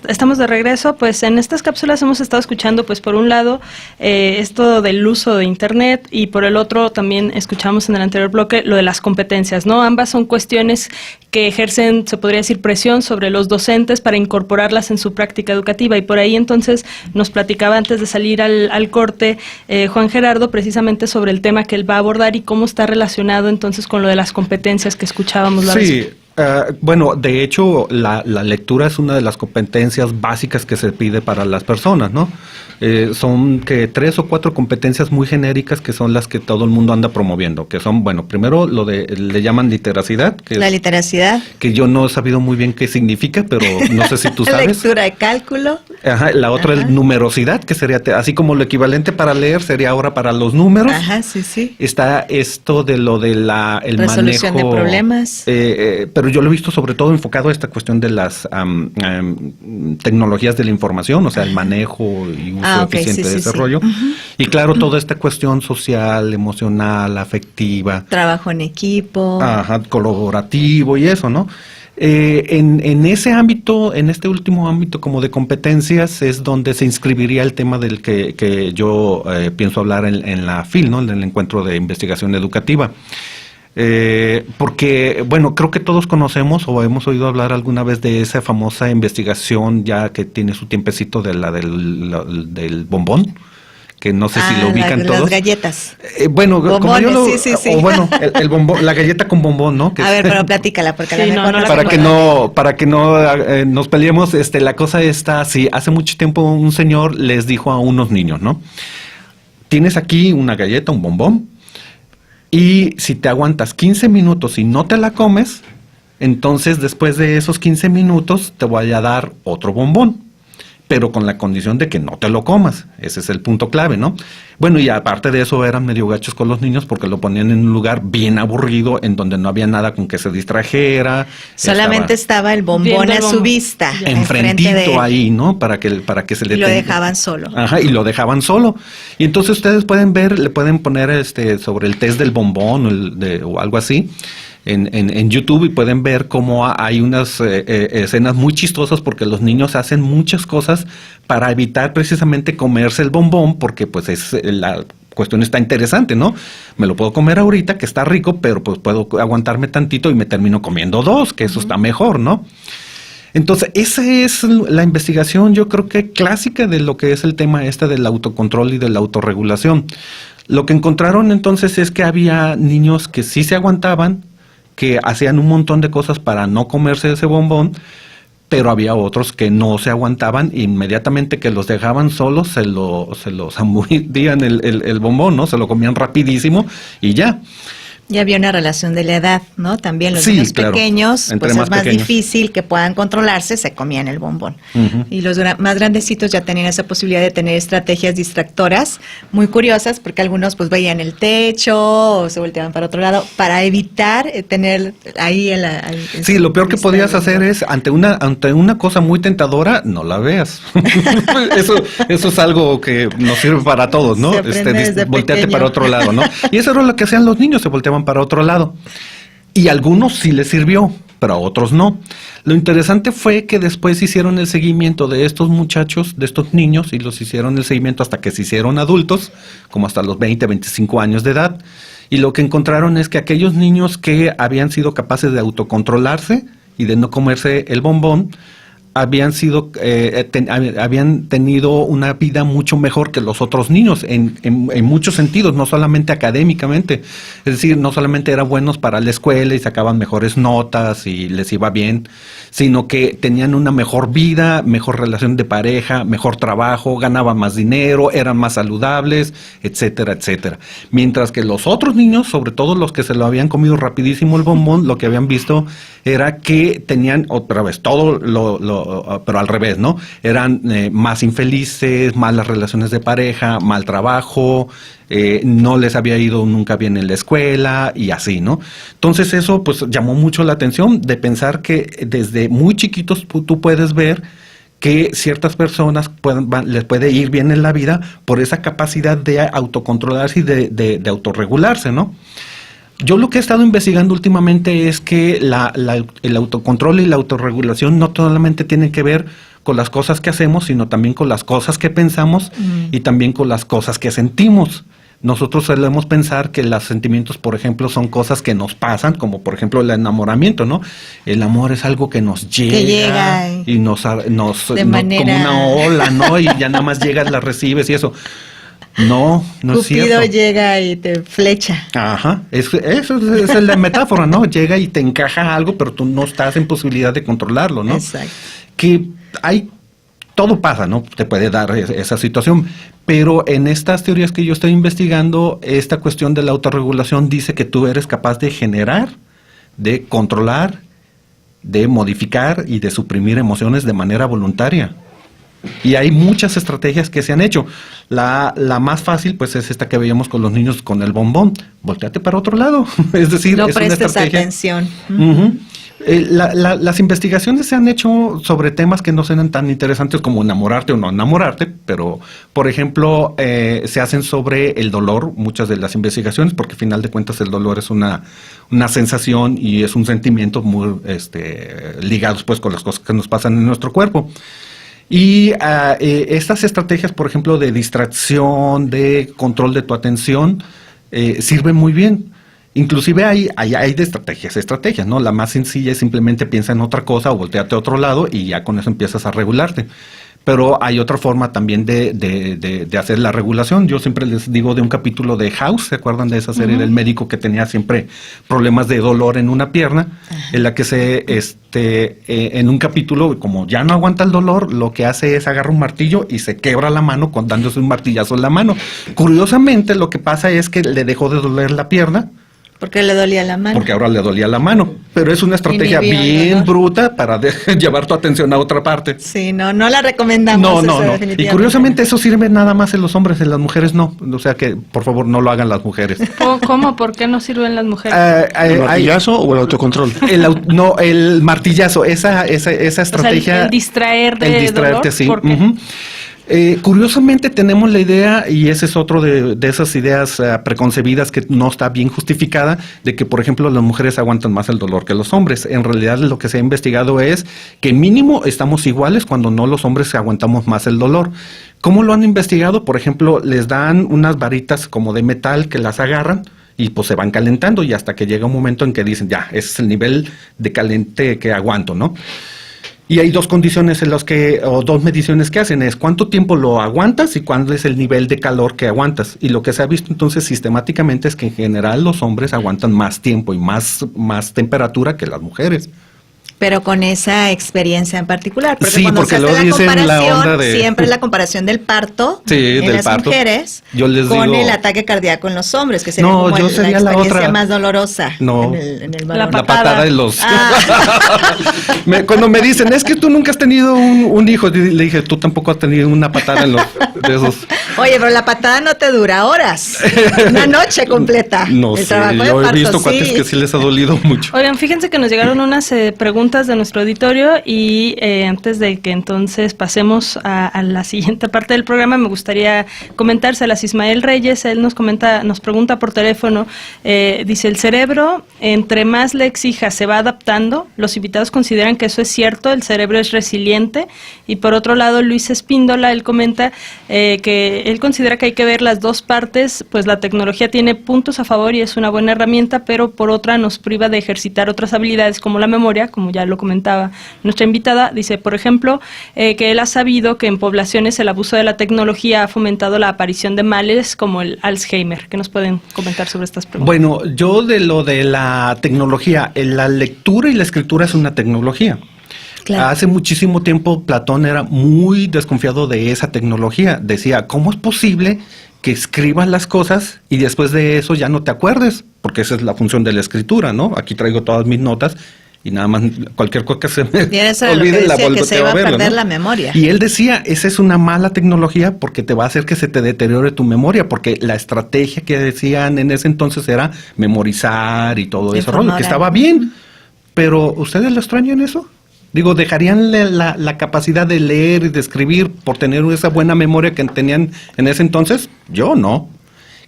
Estamos de regreso. Pues en estas cápsulas hemos estado escuchando, pues por un lado, esto del uso de Internet, y por el otro también escuchamos en el anterior bloque lo de las competencias, ¿no? Ambas son cuestiones que ejercen, se podría decir, presión sobre los docentes para incorporarlas en su práctica educativa, y por ahí entonces nos platicaba antes de salir al corte Juan Gerardo precisamente sobre el tema que él va a abordar y cómo está relacionado entonces con lo de las competencias que escuchábamos la vez. Sí. Bueno, de hecho, la lectura es una de las competencias básicas que se pide para las personas, ¿no? Son que 3 o 4 competencias muy genéricas que son las que todo el mundo anda promoviendo, que son, bueno, primero le llaman literacidad. Que la literacidad. Que yo no he sabido muy bien qué significa, pero no sé si tú sabes. Lectura de cálculo. Ajá, la otra es numerosidad, que sería, así como lo equivalente para leer, sería ahora para los números. Ajá, sí. Está esto de lo de el resolución manejo de problemas. Pero yo lo he visto sobre todo enfocado a esta cuestión de las tecnologías de la información, o sea, el manejo y uso eficiente de ese rollo. Y claro, toda esta cuestión social, emocional, afectiva. Trabajo en equipo. Ajá, colaborativo y eso, ¿no? En ese ámbito, en este último ámbito como de competencias, es donde se inscribiría el tema del que yo pienso hablar en la FIL, ¿no? En el Encuentro de Investigación Educativa. Porque, bueno, creo que todos conocemos o hemos oído hablar alguna vez de esa famosa investigación ya que tiene su tiempecito de del bombón, que no sé si lo ubican todos. Las galletas. Bueno, bombones, como yo sí. o bueno, el bombón, la galleta con bombón, ¿no? A ver, pero platícala, porque a lo mejor para que no nos peleemos, la cosa está así. Hace mucho tiempo un señor les dijo a unos niños, ¿no? Tienes aquí una galleta, un bombón, y si te aguantas 15 minutos y no te la comes, entonces después de esos 15 minutos te voy a dar otro bombón, pero con la condición de que no te lo comas. Ese es el punto clave, ¿no? Bueno, y aparte de eso eran medio gachos con los niños porque lo ponían en un lugar bien aburrido, en donde no había nada con que se distrajera. Solamente estaba el bombón a su vista. Enfrentito ahí, ¿no? Para que se le... Y lo dejaban solo. Ajá, y lo dejaban solo. Y entonces ustedes pueden ver, le pueden poner sobre el test del bombón o algo así. En YouTube, y pueden ver cómo hay unas escenas muy chistosas porque los niños hacen muchas cosas para evitar precisamente comerse el bombón, porque pues la cuestión está interesante, ¿no? Me lo puedo comer ahorita, que está rico, pero pues puedo aguantarme tantito y me termino comiendo 2, que eso está mejor, ¿no? Entonces, esa es la investigación, yo creo que clásica de lo que es el tema del autocontrol y de la autorregulación. Lo que encontraron entonces es que había niños que sí se aguantaban, que hacían un montón de cosas para no comerse ese bombón, pero había otros que no se aguantaban, inmediatamente que los dejaban solos, se los zambullían el bombón, ¿no? Se lo comían rapidísimo y ya. Y había una relación de la edad, ¿no? También los niños pequeños, pues es más difícil que puedan controlarse, se comían el bombón. Y los más grandecitos ya tenían esa posibilidad de tener estrategias distractoras muy curiosas, porque algunos pues veían el techo o se volteaban para otro lado para evitar tener ahí sí, lo peor que podías hacer es ante una cosa muy tentadora, no la veas. eso es algo que nos sirve para todos, ¿no? Volteate para otro lado, ¿no? Y eso era lo que hacían los niños, se volteaban para otro lado. Y a algunos sí les sirvió, pero a otros no. Lo interesante fue que después hicieron el seguimiento de estos muchachos, de estos niños, y los hicieron el seguimiento hasta que se hicieron adultos, como hasta los 20, 25 años de edad. Y lo que encontraron es que aquellos niños que habían sido capaces de autocontrolarse y de no comerse el bombón, habían tenido una vida mucho mejor que los otros niños en muchos sentidos, no solamente académicamente. Es decir, no solamente eran buenos para la escuela y sacaban mejores notas y les iba bien, sino que tenían una mejor vida, mejor relación de pareja, mejor trabajo, ganaban más dinero, eran más saludables, etcétera, etcétera. Mientras que los otros niños, sobre todo los que se lo habían comido rapidísimo el bombón, lo que habían visto era que tenían otra vez todo pero al revés, ¿no? Eran más infelices, malas relaciones de pareja, mal trabajo, no les había ido nunca bien en la escuela y así, ¿no? Entonces eso pues llamó mucho la atención de pensar que desde muy chiquitos tú puedes ver que ciertas personas les puede ir bien en la vida por esa capacidad de autocontrolarse y de autorregularse, ¿no? Yo lo que he estado investigando últimamente es que el autocontrol y la autorregulación no solamente tienen que ver con las cosas que hacemos, sino también con las cosas que pensamos y también con las cosas que sentimos. Nosotros solemos pensar que los sentimientos, por ejemplo, son cosas que nos pasan, como por ejemplo el enamoramiento, ¿no? El amor es algo que nos llega y nos como una ola, ¿no? Y ya nada más llegas, la recibes y eso. No es cierto. Cupido llega y te flecha. Ajá, eso es la metáfora, ¿no? Llega y te encaja algo, pero tú no estás en posibilidad de controlarlo, ¿no? Exacto. Que todo pasa, ¿no? Te puede dar esa situación, pero en estas teorías que yo estoy investigando, esta cuestión de la autorregulación dice que tú eres capaz de generar, de controlar, de modificar y de suprimir emociones de manera voluntaria. Y hay muchas estrategias que se han hecho. La más fácil, pues, es esta que veíamos con los niños con el bombón. Volteate para otro lado. Es decir, No es una prestes estrategia. atención. Uh-huh. Las investigaciones se han hecho sobre temas que no sean tan interesantes como enamorarte o no enamorarte, pero, por ejemplo, se hacen sobre el dolor, muchas de las investigaciones, porque al final de cuentas el dolor es una sensación y es un sentimiento muy ligados pues con las cosas que nos pasan en nuestro cuerpo. Y estas estrategias, por ejemplo, de distracción, de control de tu atención, sirven muy bien. Inclusive hay de estrategias, ¿no? La más sencilla es simplemente piensa en otra cosa o volteate a otro lado y ya con eso empiezas a regularte. Pero hay otra forma también de hacer la regulación. Yo siempre les digo de un capítulo de House, ¿se acuerdan de esa serie del médico que tenía siempre problemas de dolor en una pierna? En la que en un capítulo, como ya no aguanta el dolor, lo que hace es agarra un martillo y se quebra la mano dándose un martillazo en la mano. Curiosamente, lo que pasa es que le dejó de doler la pierna. Porque le dolía la mano. Porque ahora le dolía la mano. Pero es una estrategia bien bruta para llevar tu atención a otra parte. Sí, no la recomendamos. No. Y curiosamente eso sirve nada más en los hombres, en las mujeres no. O sea que, por favor, no lo hagan las mujeres. ¿Cómo? ¿Por qué no sirven las mujeres? ¿El martillazo o el autocontrol? El martillazo, esa estrategia. O sea, el distraerte, dolor, sí. ¿Por qué? Curiosamente tenemos la idea, y ese es otro de esas ideas preconcebidas que no está bien justificada, de que, por ejemplo, las mujeres aguantan más el dolor que los hombres. En realidad lo que se ha investigado es que mínimo estamos iguales cuando no los hombres aguantamos más el dolor. ¿Cómo lo han investigado? Por ejemplo, les dan unas varitas como de metal que las agarran y pues se van calentando y hasta que llega un momento en que dicen, ya, ese es el nivel de caliente que aguanto, ¿no? Y hay dos condiciones o dos mediciones que hacen, es cuánto tiempo lo aguantas y cuándo es el nivel de calor que aguantas. Y lo que se ha visto entonces sistemáticamente es que en general los hombres aguantan más tiempo y más temperatura que las mujeres. Pero con esa experiencia en particular. Porque sí, cuando porque se hace lo dicen la onda de... Siempre la comparación del parto en las mujeres con el ataque cardíaco en los hombres, que sería como la experiencia más dolorosa en el varón. La patada de los... Cuando me dicen, es que tú nunca has tenido un hijo, le dije, tú tampoco has tenido una patada en los de esos. Oye, pero la patada no te dura horas, una noche completa. No sé, yo he visto cuates que sí les ha dolido mucho. Oigan, fíjense que nos llegaron unas preguntas de nuestro auditorio y antes de que entonces pasemos a la siguiente parte del programa, me gustaría comentárselas. Ismael Reyes, él nos pregunta por teléfono, dice, el cerebro, entre más le exija, se va adaptando. Los invitados consideran que eso es cierto, el cerebro es resiliente. Y por otro lado, Luis Espíndola, él comenta que él considera que hay que ver las dos partes, pues la tecnología tiene puntos a favor y es una buena herramienta, pero por otra nos priva de ejercitar otras habilidades como la memoria, como ya lo comentaba nuestra invitada. Dice, por ejemplo, que él ha sabido que en poblaciones el abuso de la tecnología ha fomentado la aparición de males como el Alzheimer. ¿Qué nos pueden comentar sobre estas preguntas? Bueno, yo de lo de la tecnología, la lectura y la escritura es una tecnología. Claro. Hace muchísimo tiempo Platón era muy desconfiado de esa tecnología. Decía, ¿cómo es posible que escribas las cosas y después de eso ya no te acuerdes? Porque esa es la función de la escritura, ¿no? Aquí traigo todas mis notas y nada más cualquier cosa que se me olvide la vuelvo a perder, ¿no? La memoria. Y él decía, esa es una mala tecnología porque te va a hacer que se te deteriore tu memoria, porque la estrategia que decían en ese entonces era memorizar y todo eso, rollo, que estaba bien. Pero ¿ustedes lo extrañan eso? Digo, ¿dejarían la capacidad de leer y de escribir por tener esa buena memoria que tenían en ese entonces? Yo no.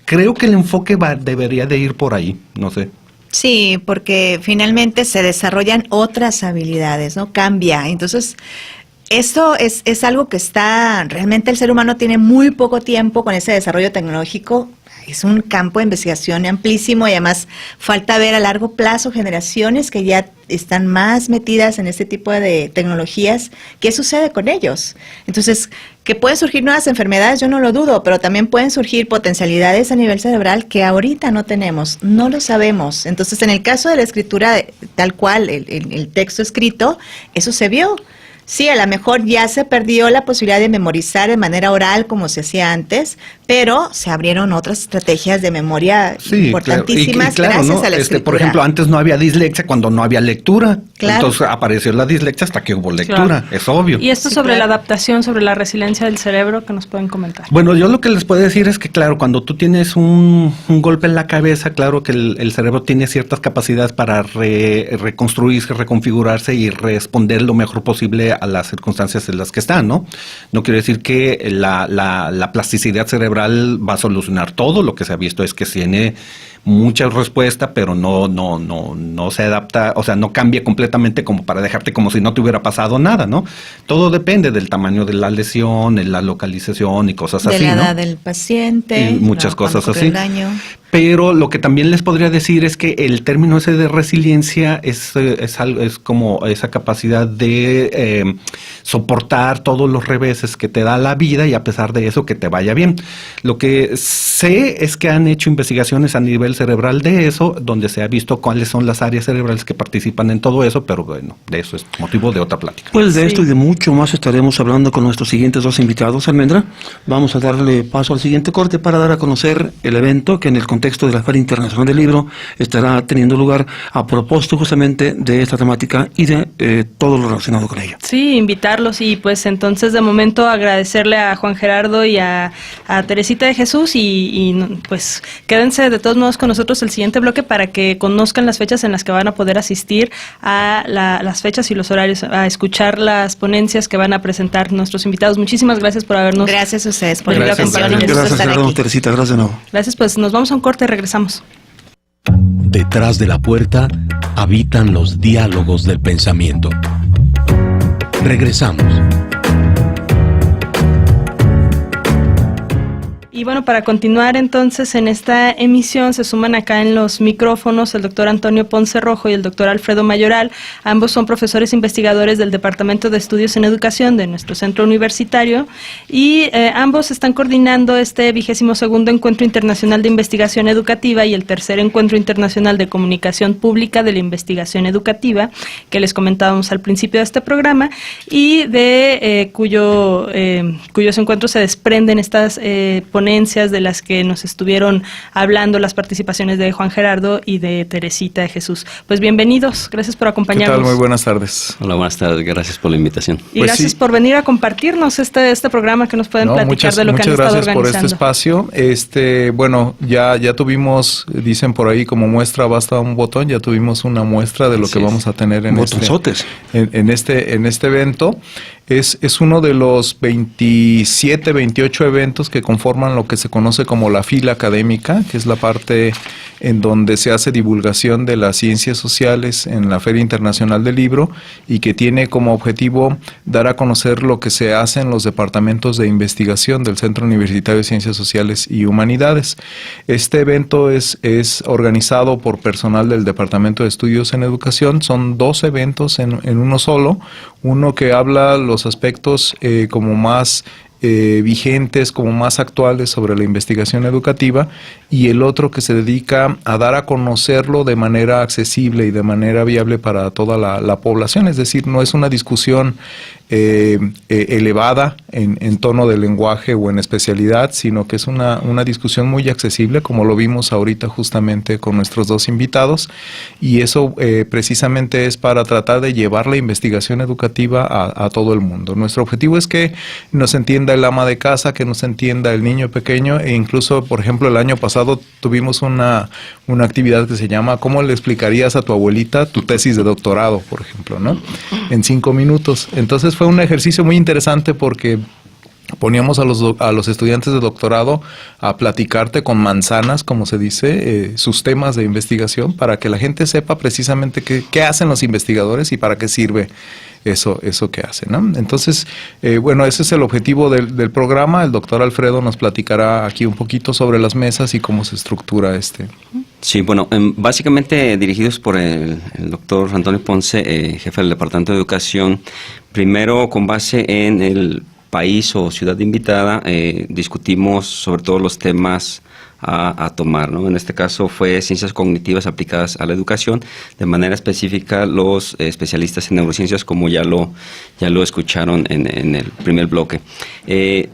Creo que el enfoque debería de ir por ahí, no sé. Sí, porque finalmente se desarrollan otras habilidades, ¿no? Cambia. Entonces, Esto es algo que realmente el ser humano tiene muy poco tiempo con ese desarrollo tecnológico. Es un campo de investigación amplísimo y además falta ver a largo plazo generaciones que ya están más metidas en este tipo de tecnologías. ¿Qué sucede con ellos? Entonces, que pueden surgir nuevas enfermedades, yo no lo dudo, pero también pueden surgir potencialidades a nivel cerebral que ahorita no tenemos, no lo sabemos. Entonces, en el caso de la escritura tal cual, el texto escrito, eso se vio. Sí, a lo mejor ya se perdió la posibilidad de memorizar de manera oral como se hacía antes, pero se abrieron otras estrategias de memoria importantísimas, claro, gracias ¿no? a la escritura. Por ejemplo, antes no había dislexia cuando no había lectura. Claro. Entonces apareció la dislexia hasta que hubo lectura, es obvio. Y esto sobre la adaptación, sobre la resiliencia del cerebro, ¿qué nos pueden comentar? Bueno, yo lo que les puedo decir es que, claro, cuando tú tienes un golpe en la cabeza, claro que el cerebro tiene ciertas capacidades para reconstruirse, reconfigurarse y responder lo mejor posible a las circunstancias en las que están, ¿no? No quiere decir que la plasticidad cerebral va a solucionar todo. Lo que se ha visto es que tiene mucha respuesta, pero no se adapta, o sea, no cambia completamente como para dejarte como si no te hubiera pasado nada, ¿no? Todo depende del tamaño de la lesión, de la localización y cosas así, ¿no? De la edad del paciente. Y muchas cosas así. Pero lo que también les podría decir es que el término ese de resiliencia es como esa capacidad de soportar todos los reveses que te da la vida y a pesar de eso que te vaya bien. Lo que sé es que han hecho investigaciones a nivel cerebral de eso, donde se ha visto cuáles son las áreas cerebrales que participan en todo eso, pero bueno, de eso es motivo de otra plática. Pues de esto y de mucho más estaremos hablando con nuestros siguientes dos invitados, Almendra. Vamos a darle paso al siguiente corte para dar a conocer el evento que en el contexto de la Feria Internacional del Libro estará teniendo lugar a propósito justamente de esta temática y de todo lo relacionado con ella. Sí, invitarlos y pues entonces de momento agradecerle a Juan Gerardo y a Teresita de Jesús y pues quédense de todos modos con nosotros el siguiente bloque para que conozcan las fechas en las que van a poder asistir a las fechas y los horarios, a escuchar las ponencias que van a presentar nuestros invitados. Muchísimas gracias por habernos... Gracias a ustedes por venir a acompañarnos. Gracias, Gerardo, Teresita, gracias de nuevo. Gracias, pues nos vamos a un corte y regresamos. Detrás de la puerta habitan los diálogos del pensamiento. Regresamos. Y bueno, para continuar entonces en esta emisión se suman acá en los micrófonos el doctor Antonio Ponce Rojo y el doctor Alfredo Mayoral. Ambos son profesores investigadores del Departamento de Estudios en Educación de nuestro centro universitario y ambos están coordinando este 22º Encuentro Internacional de Investigación Educativa y el tercer Encuentro Internacional de Comunicación Pública de la Investigación Educativa, que les comentábamos al principio de este programa y de cuyos encuentros se desprenden estas ponencias de las que nos estuvieron hablando las participaciones de Juan Gerardo y de Teresita de Jesús. Pues bienvenidos, gracias por acompañarnos. ¿Qué tal? Muy buenas tardes. Hola, buenas tardes, gracias por la invitación. Y pues gracias por venir a compartirnos este programa que nos pueden platicar de lo que han estado organizando. Muchas gracias por este espacio. Bueno, ya tuvimos, dicen por ahí como muestra basta un botón, ya tuvimos una muestra de lo que vamos a tener en este evento. Es uno de los 27, 28 eventos que conforman lo que se conoce como la fila académica, que es la parte en donde se hace divulgación de las ciencias sociales en la Feria Internacional del Libro y que tiene como objetivo dar a conocer lo que se hace en los departamentos de investigación del Centro Universitario de Ciencias Sociales y Humanidades. Este evento es organizado por personal del Departamento de Estudios en Educación. Son 2 eventos en uno solo, uno que habla los aspectos como más vigentes, como más actuales sobre la investigación educativa y el otro que se dedica a dar a conocerlo de manera accesible y de manera viable para toda la población, es decir, no es una discusión elevada en tono de lenguaje o en especialidad, sino que es una discusión muy accesible, como lo vimos ahorita justamente con nuestros 2 invitados, y eso precisamente es para tratar de llevar la investigación educativa a todo el mundo. Nuestro objetivo es que nos entienda el ama de casa, que nos entienda el niño pequeño, e incluso, por ejemplo, el año pasado tuvimos una actividad que se llama ¿cómo le explicarías a tu abuelita tu tesis de doctorado, por ejemplo, ¿no? En 5 minutos. Entonces fue un ejercicio muy interesante porque poníamos a los estudiantes de doctorado a platicarte con manzanas, como se dice, sus temas de investigación para que la gente sepa precisamente qué hacen los investigadores y para qué sirve eso que hace, ¿no? Entonces, bueno, ese es el objetivo del programa. El doctor Alfredo nos platicará aquí un poquito sobre las mesas y cómo se estructura este. Sí, bueno, básicamente dirigidos por el doctor Antonio Ponce, jefe del Departamento de Educación. Primero, con base en el país o ciudad invitada, discutimos sobre todo los temas a tomar, ¿no? En este caso fue ciencias cognitivas aplicadas a la educación, de manera específica los especialistas en neurociencias, como ya lo escucharon en el primer bloque.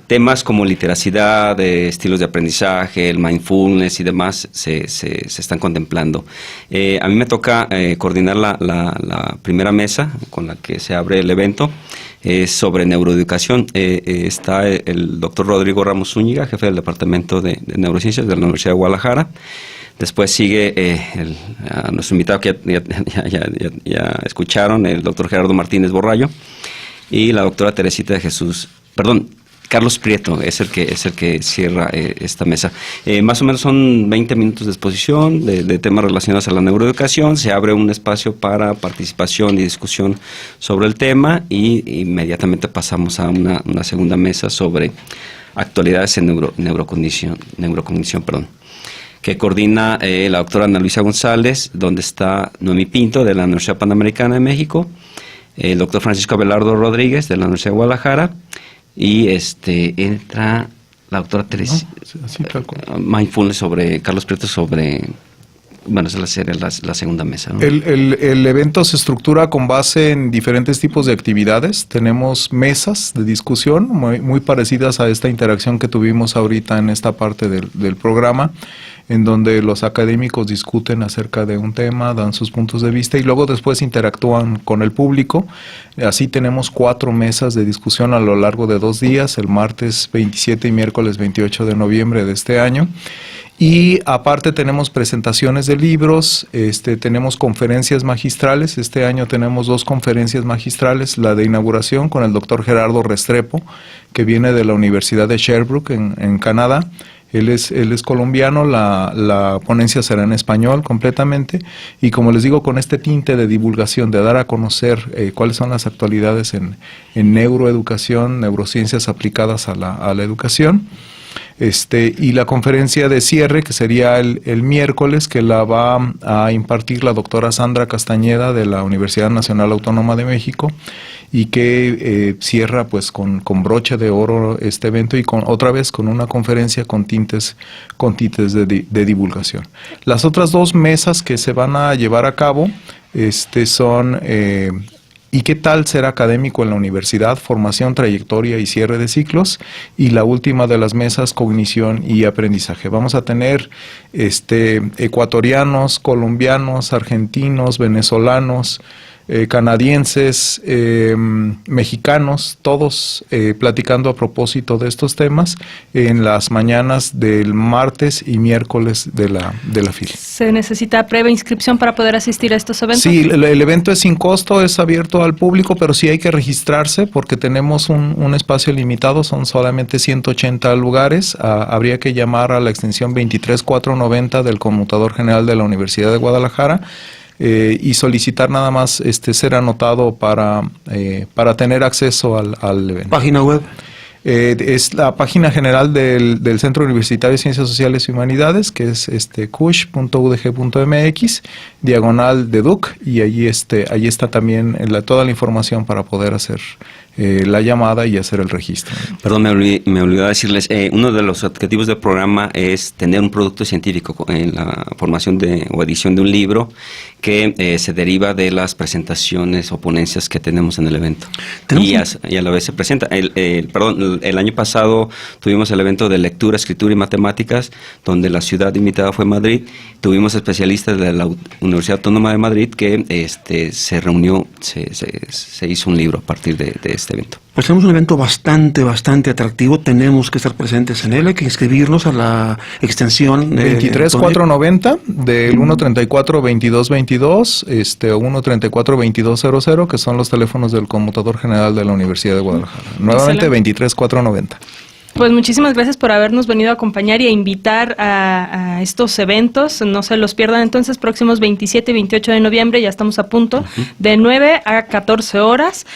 Temas como literacidad, estilos de aprendizaje, el mindfulness y demás se están contemplando. A mí me toca coordinar la primera mesa con la que se abre el evento. Es sobre neuroeducación. Está el doctor Rodrigo Ramos Zúñiga, jefe del Departamento de Neurociencias de la Universidad de Guadalajara. Después sigue a nuestro invitado que ya escucharon, el doctor Gerardo Martínez Borrayo, y la doctora Teresita de Jesús, Carlos Prieto es el que cierra esta mesa. Más o menos son 20 minutos de exposición de temas relacionados a la neuroeducación. Se abre un espacio para participación y discusión sobre el tema y inmediatamente pasamos a una segunda mesa sobre actualidades en neurocognición, que coordina la doctora Ana Luisa González, donde está Noemí Pinto de la Universidad Panamericana de México, el doctor Francisco Abelardo Rodríguez de la Universidad de Guadalajara, y entra la doctora Teresa Mindfulness sobre Carlos Prieto esa sería la segunda mesa, ¿no? El evento se estructura con base en diferentes tipos de actividades. Tenemos mesas de discusión muy parecidas a esta interacción que tuvimos ahorita en esta parte del programa, en donde los académicos discuten acerca de un tema, dan sus puntos de vista y luego después interactúan con el público. Así tenemos 4 mesas de discusión a lo largo de 2 días, el martes 27 y miércoles 28 de noviembre de este año. Y aparte tenemos presentaciones de libros, tenemos conferencias magistrales. Este año tenemos 2 conferencias magistrales, la de inauguración con el doctor Gerardo Restrepo, que viene de la Universidad de Sherbrooke en Canadá. Él es colombiano, la ponencia será en español completamente y, como les digo, con este tinte de divulgación, de dar a conocer cuáles son las actualidades en neuroeducación, neurociencias aplicadas a la educación. Y la conferencia de cierre, que sería el miércoles, que la va a impartir la doctora Sandra Castañeda de la Universidad Nacional Autónoma de México, y que cierra pues con broche de oro este evento y otra vez con una conferencia con tintes de divulgación. Las otras 2 mesas que se van a llevar a cabo son ¿y qué tal ser académico en la universidad? Formación, trayectoria y cierre de ciclos. Y la última de las mesas, cognición y aprendizaje. Vamos a tener ecuatorianos, colombianos, argentinos, venezolanos, canadienses, mexicanos, todos platicando a propósito de estos temas en las mañanas del martes y miércoles de la FIL. ¿Se necesita previa inscripción para poder asistir a estos eventos? Sí, el evento es sin costo, es abierto al público, pero sí hay que registrarse porque tenemos un espacio limitado, son solamente 180 lugares. Habría que llamar a la extensión 23490 del Conmutador General de la Universidad de Guadalajara. Y solicitar nada más ser anotado para tener acceso al evento. ¿Página web? Es la página general del Centro Universitario de Ciencias Sociales y Humanidades, que es cush.udg.mx, /deduc, y allí está también toda la información para poder hacer la llamada y hacer el registro. Perdón, me olvidé decirles, uno de los objetivos del programa es tener un producto científico en la formación o edición de un libro que se deriva de las presentaciones o ponencias que tenemos en el evento. Y a la vez se presenta. El año pasado tuvimos el evento de lectura, escritura y matemáticas, donde la ciudad invitada fue Madrid. Tuvimos especialistas de la Universidad Autónoma de Madrid que se reunió, se hizo un libro a partir de este evento. Pues tenemos un evento bastante atractivo, tenemos que estar presentes en él, hay que inscribirnos a la extensión 23490 del 134-2222 o 134-2200, que son los teléfonos del Conmutador General de la Universidad de Guadalajara. Nuevamente 23490. Pues muchísimas gracias por habernos venido a acompañar y a invitar a estos eventos. No se los pierdan entonces, próximos 27 y 28 de noviembre, ya estamos a punto, de 9 a 14 horas.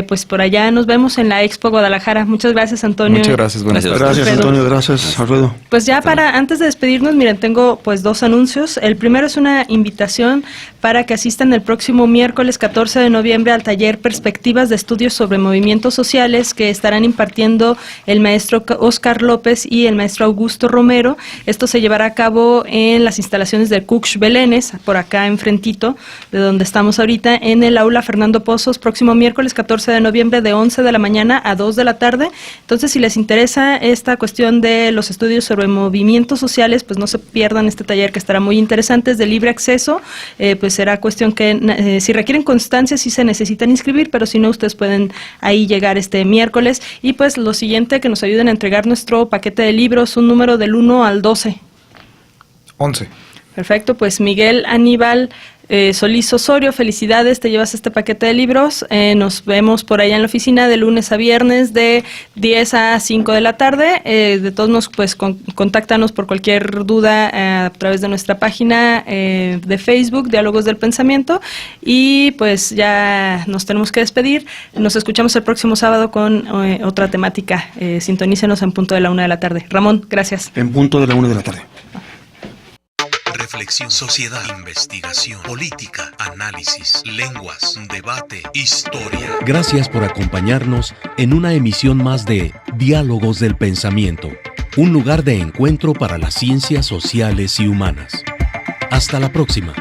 Pues por allá nos vemos en la Expo Guadalajara. Muchas gracias, Antonio. Muchas gracias, buenas tardes. Gracias, Antonio, gracias, Alfredo. Pues ya antes de despedirnos, miren, tengo pues 2 anuncios. El primero es una invitación para que asistan el próximo miércoles 14 de noviembre al taller Perspectivas de Estudios sobre Movimientos Sociales, que estarán impartiendo el maestro Oscar López y el maestro Augusto Romero. Esto se llevará a cabo en las instalaciones del Cucs Belénes, por acá enfrentito de donde estamos ahorita, en el aula Fernando Pozos, próximo miércoles 14 de noviembre de 11 de la mañana a 2 de la tarde. Entonces, si les interesa esta cuestión de los estudios sobre movimientos sociales, pues no se pierdan este taller, que estará muy interesante, es de libre acceso. Pues será cuestión que si requieren constancia sí se necesitan inscribir, pero si no, ustedes pueden ahí llegar este miércoles. Y pues lo siguiente, que nos ayuden a entregar nuestro paquete de libros, un número del 1 al 12. 11. Perfecto, pues Miguel Aníbal Solís Osorio, felicidades, te llevas este paquete de libros. Nos vemos por allá en la oficina de lunes a viernes de 10 a 5 de la tarde. De todos modos, pues contáctanos por cualquier duda a través de nuestra página de Facebook, Diálogos del Pensamiento. Y pues ya nos tenemos que despedir. Nos escuchamos el próximo sábado con otra temática. Sintonícenos en punto de la 1 de la tarde. Ramón, gracias. En punto de la 1 de la tarde. Reflexión, sociedad, investigación, política, análisis, lenguas, debate, historia. Gracias por acompañarnos en una emisión más de Diálogos del Pensamiento, un lugar de encuentro para las ciencias sociales y humanas. Hasta la próxima.